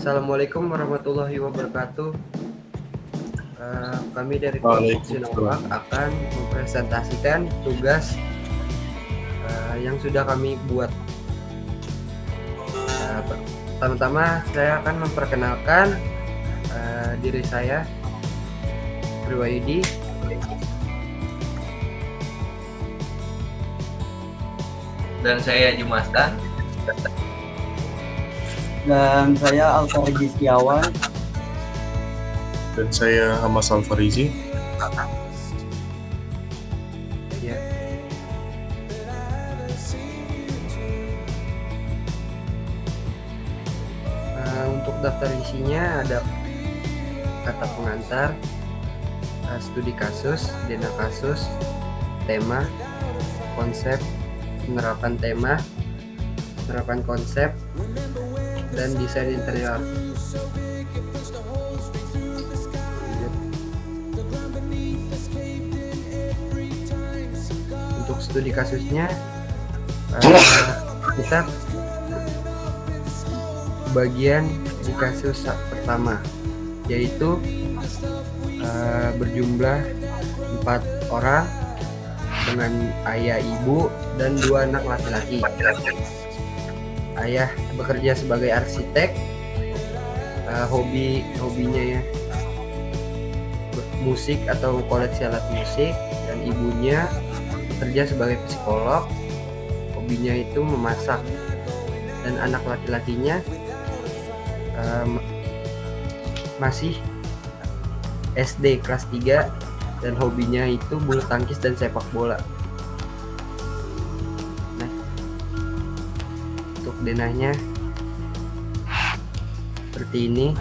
Assalamualaikum warahmatullahi wabarakatuh. Kami dari kelompok Waalaikumsalam. Sinovac akan mempresentasikan tugas yang sudah kami buat. Pertama-tama saya akan memperkenalkan diri saya, Priwayudi. Dan saya Jumastan. Dan saya Alfariji Setiawan. Dan saya Hamas Alfarizi. Ya. Untuk daftar isinya ada kata pengantar, studi kasus, dena kasus, tema, konsep, penerapan tema, penerapan konsep, dan desain interior. Untuk studi kasusnya kita bagian di kasus pertama, yaitu berjumlah 4 orang dengan ayah, ibu, dan 2 anak laki-laki. Ayah bekerja sebagai arsitek, hobinya ya musik atau koleksi alat musik, dan ibunya bekerja sebagai psikolog, hobinya itu memasak, dan anak laki-lakinya masih SD kelas 3 dan hobinya itu bulu tangkis dan sepak bola. Nah, untuk denahnya seperti ini.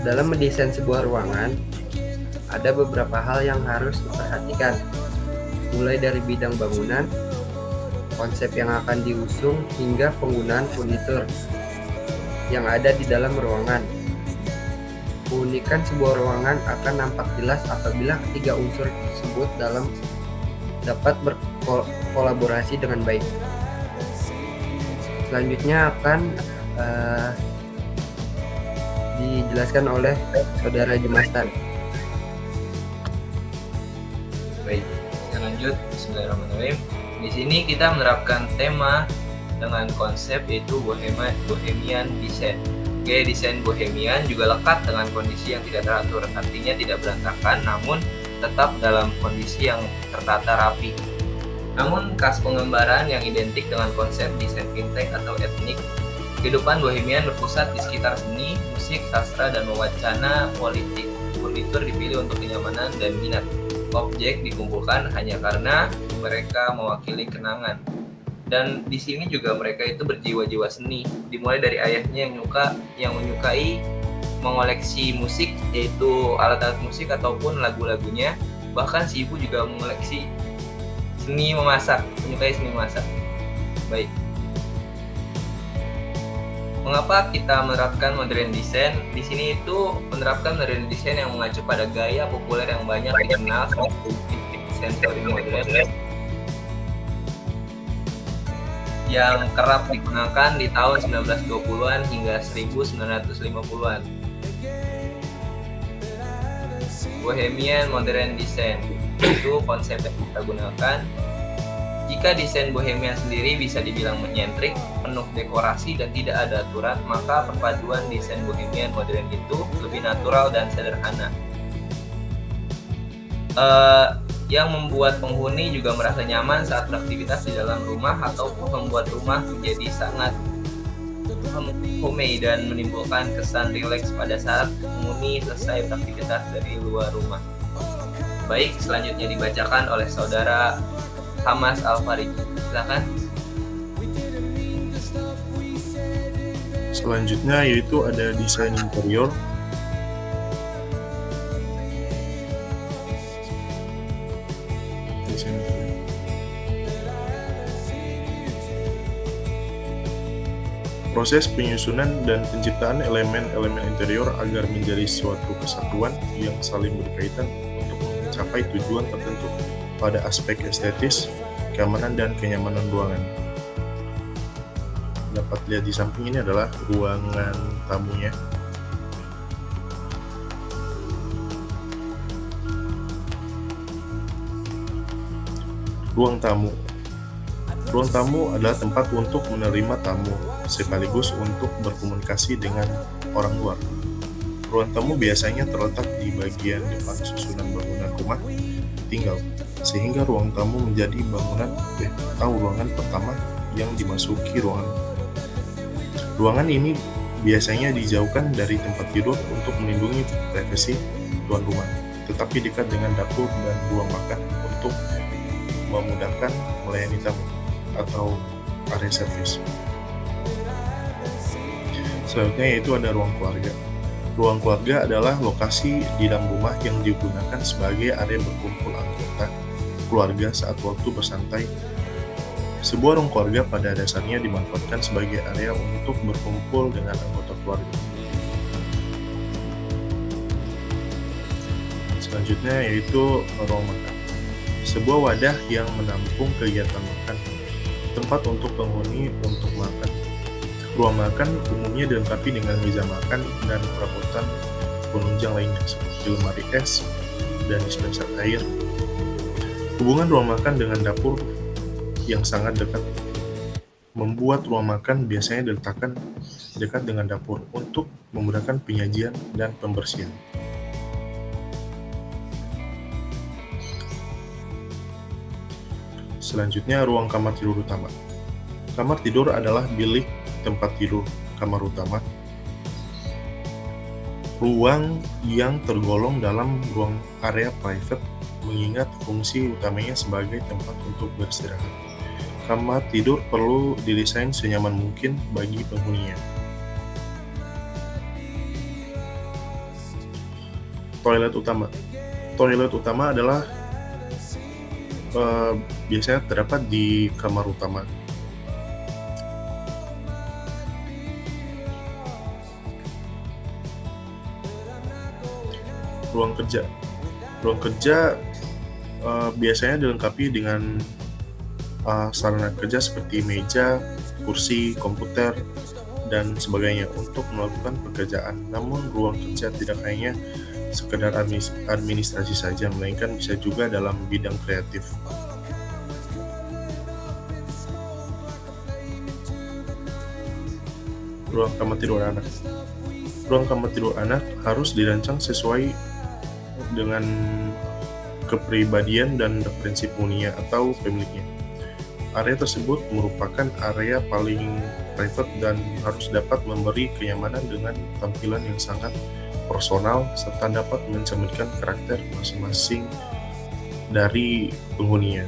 Dalam mendesain sebuah ruangan ada beberapa hal yang harus diperhatikan, mulai dari bidang bangunan, konsep yang akan diusung, hingga penggunaan furnitur yang ada di dalam ruangan. Keunikan sebuah ruangan akan nampak jelas apabila ketiga unsur tersebut dapat berkolaborasi dengan baik. Selanjutnya akan dijelaskan oleh Saudara Jumastan. Baik, kita lanjut. Bismillahirrahmanirrahim. Di sini kita menerapkan tema dengan konsep yaitu Bohemian Design. Gaya desain Bohemian juga lekat dengan kondisi yang tidak teratur, artinya tidak berantakan namun tetap dalam kondisi yang tertata rapi. Namun khas penggambaran yang identik dengan konsep desain fintech atau etnik. Kehidupan Bohemian berpusat di sekitar seni, musik, sastra, dan wacana politik. Furnitur dipilih untuk kenyamanan dan minat. Objek dikumpulkan hanya karena mereka mewakili kenangan. Dan di sini juga mereka itu berjiwa-jiwa seni. Dimulai dari ayahnya yang menyukai mengoleksi musik, yaitu alat-alat musik ataupun lagu-lagunya. Bahkan si ibu juga mengoleksi menyukai seni memasak. Baik. Mengapa kita menerapkan modern design? Di sini itu menerapkan modern design yang mengacu pada gaya populer yang banyak dikenal sebagai desain teori modern yang kerap digunakan di tahun 1920-an hingga 1950-an. Bohemian Modern Design itu konsep yang kita gunakan. Jika desain Bohemian sendiri bisa dibilang menyentrik, penuh dekorasi dan tidak ada aturan, maka perpaduan desain Bohemian modern itu lebih natural dan sederhana. Yang membuat penghuni juga merasa nyaman saat beraktivitas di dalam rumah ataupun membuat rumah menjadi sangat homey dan menimbulkan kesan rileks pada saat penghuni selesai beraktivitas dari luar rumah. Baik, selanjutnya dibacakan oleh Saudara Hamas Alfarizi. Silakan. Selanjutnya yaitu ada desain interior. Proses penyusunan dan penciptaan elemen-elemen interior agar menjadi suatu kesatuan yang saling berkaitan untuk mencapai tujuan tertentu. pada aspek estetis, keamanan, dan kenyamanan ruangan. Dapat lihat di samping ini adalah ruangan tamunya. Ruang tamu. Ruang tamu adalah tempat untuk menerima tamu, sekaligus untuk berkomunikasi dengan orang luar. Ruang tamu biasanya terletak di bagian depan susunan bangunan rumah tinggal, sehingga ruang tamu menjadi ruangan pertama yang dimasuki ruangan. Ruangan ini biasanya dijauhkan dari tempat tidur untuk melindungi privasi tuan rumah, tetapi dekat dengan dapur dan ruang makan untuk memudahkan melayani tamu atau area servis. Selanjutnya yaitu ada ruang keluarga. Ruang keluarga adalah lokasi di dalam rumah yang digunakan sebagai area berkumpul anggota keluarga saat waktu bersantai. Sebuah ruang keluarga pada dasarnya dimanfaatkan sebagai area untuk berkumpul dengan anggota keluarga. Selanjutnya yaitu ruang makan. Sebuah wadah yang menampung kegiatan makan, tempat untuk penghuni untuk makan. Ruang makan umumnya dilengkapi dengan meja makan dan perabotan penunjang lainnya seperti lemari es dan dispenser air. Hubungan ruang makan dengan dapur yang sangat dekat membuat ruang makan biasanya diletakkan dekat dengan dapur untuk memudahkan penyajian dan pembersihan. Selanjutnya, ruang kamar tidur utama. Kamar tidur adalah bilik tempat tidur kamar utama. Ruang yang tergolong dalam ruang area private mengingat fungsi utamanya sebagai tempat untuk beristirahat. Kamar tidur perlu didesain senyaman mungkin bagi penghuninya. Toilet utama. Toilet utama adalah biasanya terdapat di kamar utama. Ruang kerja. Ruang kerja biasanya dilengkapi dengan sarana kerja seperti meja, kursi, komputer, dan sebagainya untuk melakukan pekerjaan. Namun ruang kerja tidak hanya sekedar administrasi saja, melainkan bisa juga dalam bidang kreatif. Ruang kamar tidur anak. Ruang kamar tidur anak harus dirancang sesuai dengan kepribadian dan referensi penghuninya atau pemiliknya. Area tersebut merupakan area paling private dan harus dapat memberi kenyamanan dengan tampilan yang sangat personal serta dapat mencerminkan karakter masing-masing dari penghuninya.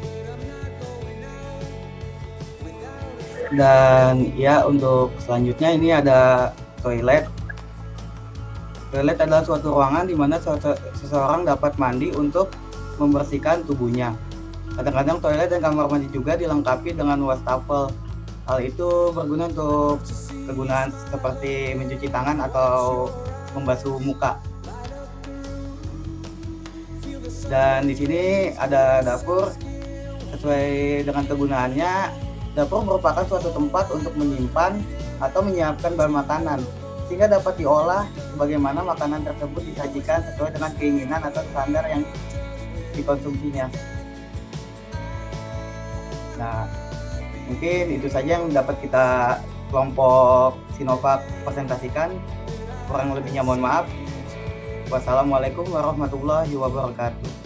Dan ya, untuk selanjutnya ini ada toilet. Toilet adalah suatu ruangan di mana seseorang dapat mandi untuk membersihkan tubuhnya. Kadang-kadang toilet dan kamar mandi juga dilengkapi dengan wastafel. Hal itu berguna untuk kegunaan seperti mencuci tangan atau membasuh muka. Dan di sini ada dapur. Sesuai dengan kegunaannya, dapur merupakan suatu tempat untuk menyimpan atau menyiapkan bahan makanan, sehingga dapat diolah sebagaimana makanan tersebut disajikan sesuai dengan keinginan atau standar yang dikonsumsinya. Nah, mungkin itu saja yang dapat kita kelompok Sinovac presentasikan. Kurang lebihnya mohon maaf. Wassalamualaikum warahmatullahi wabarakatuh.